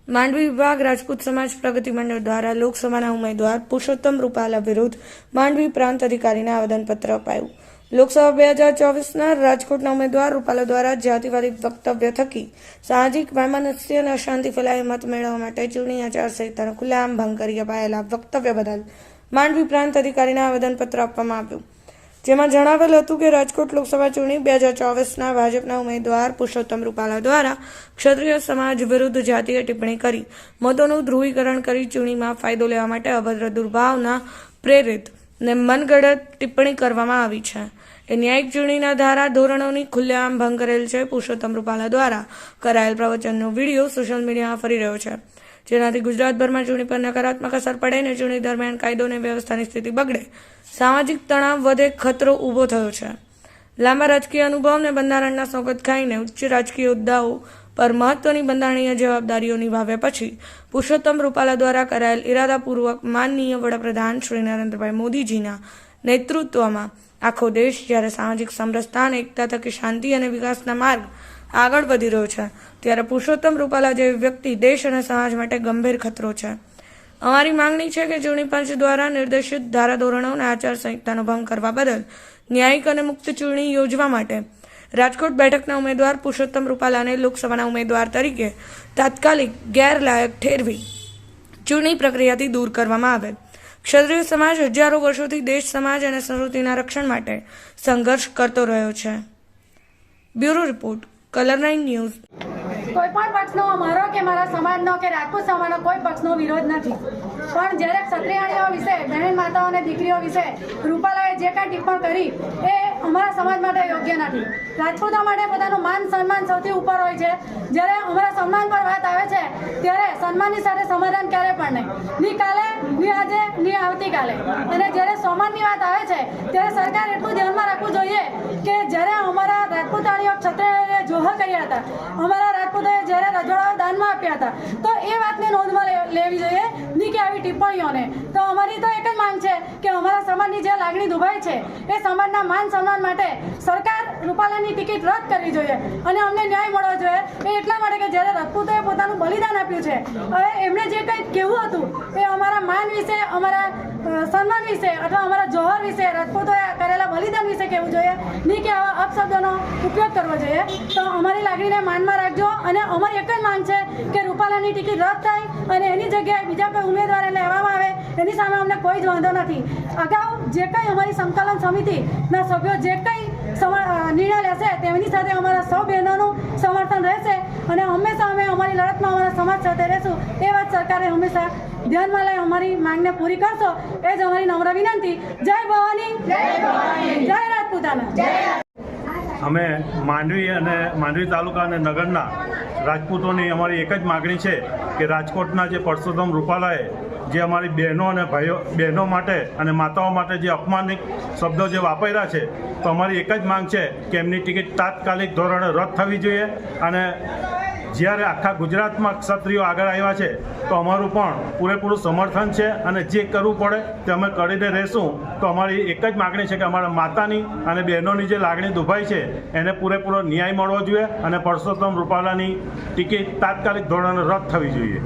માંડવી વિભાગ રાજપૂત સમાજ પ્રગતિ મંડળ દ્વારા લોકસભાના ઉમેદવાર પુરુષોત્તમ રૂપાલા વિરુદ્ધ માંડવી પ્રાંત અધિકારીને આવેદનપત્ર અપાયું। લોકસભા 2024ના રાજકોટના ઉમેદવાર રૂપાલા દ્વારા જાતિવાદી વક્તવ્ય થકી સામાજિક વૈમનસ્ય અને અશાંતિ ફેલાવી મત મેળવવા માટે ચૂંટણી આચારસંહિતાનો ખુલ્લેઆમ ભંગ કરી અપાયેલા વક્તવ્ય બદલ માંડવી પ્રાંત અધિકારીને આવેદનપત્ર આપવામાં આવ્યું, જેમાં જણાવેલ હતું કે રાજકોટ લોકસભા ચૂંટણી 2024ના ભાજપના ઉમેદવાર પુરુષોત્તમ રૂપાલા દ્વારા ક્ષત્રિય સમાજ વિરુદ્ધ જાતીય ટિપ્પણી કરી મતોનું ધ્રુવીકરણ કરી ચૂંટણીમાં ફાયદો લેવા માટે અભદ્ર દુર્ભાવના પ્રેરિત ને મનગઢત ટિપ્પણી કરવામાં આવી છે। એ ન્યાયિક ચૂંટણીના ધારા ધોરણોની ખુલ્લેઆમ ભંગ કરેલ છે। પુરુષોત્તમ રૂપાલા દ્વારા કરાયેલ પ્રવચનનો વિડીયો સોશિયલ મીડિયામાં ફરી રહ્યો છે, જેનાથી ગુજરાતભરમાં ચૂંટણી પર નકારાત્મક અસર પડે અને ચૂંટણી દરમિયાન કાયદો અને વ્યવસ્થાની સ્થિતિ બગડે, સામાજિક તણાવ વધે, ખતરો ઊભો થયો છે। લાંબા રાજકીય અનુભવ અને બંધારણના સોગંદ ખાઈને ઉચ્ચ રાજકીય હોદ્દાઓ પર મહત્વની બંધારણીય જવાબદારીઓ નિભાવ્યા પછી પુરુષોત્તમ રૂપાલા દ્વારા કરાયેલ ઇરાદાપૂર્વક માનનીય વડાપ્રધાન શ્રી નરેન્દ્રભાઈ મોદીજીના નેતૃત્વમાં આખો દેશ જ્યારે સામાજિક સમરસતા અને એકતા થકી શાંતિ અને વિકાસના માર્ગ આગળ વધી રહ્યો છે, ત્યારે પુરુષોત્તમ રૂપાલા જેવી વ્યક્તિ દેશ અને સમાજ માટે ગંભીર ખતરો છે। અમારી માંગણી છે કે ચૂંટણી પંચ દ્વારા નિર્દેશિત ધારાધોરણો અને આચારસંહિતાનો ભંગ કરવા બદલ ન્યાયિક અને મુક્ત ચૂંટણી યોજવા માટે રાજકોટ બેઠકના ઉમેદવાર પુરુષોત્તમ રૂપાલાને લોકસભાના ઉમેદવાર તરીકે તાત્કાલિક ગેરલાયક ઠેરવી ચૂંટણી પ્રક્રિયાથી દૂર કરવામાં આવે। ક્ષત્રિય સમાજ હજારો વર્ષોથી દેશ, સમાજ અને સંસ્કૃતિના રક્ષણ માટે સંઘર્ષ કરતો રહ્યો છે। Bureau report, colour 9 news. કોઈ પણ પક્ષનો મારો કે મારા સમાજનો કે રાજપૂત સમાજનો કોઈ પક્ષનો વિરોધ નથી, પણ જ્યારે ક્ષત્રિયાણીઓ વિશે, બહેન માતાઓ અને દીકરીઓ વિશે રૂપાલાએ જે કાંઈ ટિપ્પણ કરી એ અમારા સમાજ માટે યોગ્ય નથી। રાજપૂતો માટે પોતાનું માન સન્માન સૌથી ઉપર હોય છે। જ્યારે અમારા સન્માન પર વાત આવે છે ત્યારે સન્માનની સાથે સમાધાન ક્યારે પણ નહીં, ની કાલે, ની આજે, ની આવતીકાલે। અને જ્યારે સમાનની વાત આવે છે ત્યારે સરકાર એટલું ધ્યાનમાં રાખવું જોઈએ કે જ્યારે અમારા રાજપૂતાણીઓ ક્ષત્રિયોએ જોહર કર્યા હતા, અમારા રાજપૂતોએ જ્યારે રજવાડાઓ દાનમાં આપ્યા હતા, તો એ વાતને નોંધમાં લેવી જોઈએ, નહીં કે આવી ટિપ્પણીઓને। તો અમારી તો એક જ માંગ છે કે અમારા સમાજની જે લાગણી દુભાઈ છે એ સમાજના માન સન્માન માટે સરકાર રૂપાલાની ટિકિટ રદ કરવી જોઈએ અને અમને ન્યાય મળવો જોઈએ। એ એટલા માટે કે જ્યારે રાજપૂતોએ પોતાનું બલિદાન આપ્યું છે, હવે એમણે જે કંઈ કહેવું હતું એ અમારા માન વિશે, અમારા સન્માન વિશે અથવા અમારા જોહર વિશે, રાજપૂતોએ કરેલા બલિદાન વિશે કહેવું જોઈએ, નહીં કે આવા અપશબ્દોનો ઉપયોગ કરવો જોઈએ। તો અમારી લાગણીને માનમાં રાખજો અને અમારી એક જ માંગ છે કે રૂપાલાની ટિકિટ રદ થાય અને એની જગ્યાએ બીજા કોઈ ઉમેદવારને લેવામાં આવે, એની સામે અમને કોઈ જ વાંધો નથી। અગાઉ જે કંઈ અમારી સંકલન સમિતિના સભ્યો જે કંઈ નિર્ણય લેશે તેમની સાથે અમારા સૌ બહેનોનું સમર્થન રહેશે અને હંમેશા અમે અમારી લડતમાં અમારા સમાજ સાથે રહેશું। એ વાત સરકારે હંમેશા ધ્યાનમાં લઈ અમારી માંગને પૂરી કરશો, એ જ અમારી નમ્ર વિનંતી। જય ભવાની, જય રાજપૂતાના। અમે માંડવી તાલુકા અને નગરના રાજપૂતોની અમારી એક જ માગણી છે કે રાજકોટના જે પુરુષોત્તમ રૂપાલાએ જે અમારી બહેનો અને બહેનો માટે અને માતાઓ માટે જે અપમાનિત શબ્દો જે વાપર્યા છે, તો અમારી એક જ માંગ છે કે એમની ટિકિટ તાત્કાલિક ધોરણે રદ થવી જોઈએ। અને જ્યારે આખા ગુજરાતમાં ક્ષત્રિયો આગળ આવ્યા છે તો અમારું પણ પૂરેપૂરું સમર્થન છે અને જે કરવું પડે તે અમે કરીને રહેશું। તો અમારી એક જ માગણી છે કે અમારા માતાની અને બહેનોની જે લાગણી દુભાઈ છે એને પૂરેપૂરો ન્યાય મળવો જોઈએ અને પુરુષોત્તમ રૂપાલાની ટિકિટ તાત્કાલિક ધોરણે રદ થવી જોઈએ।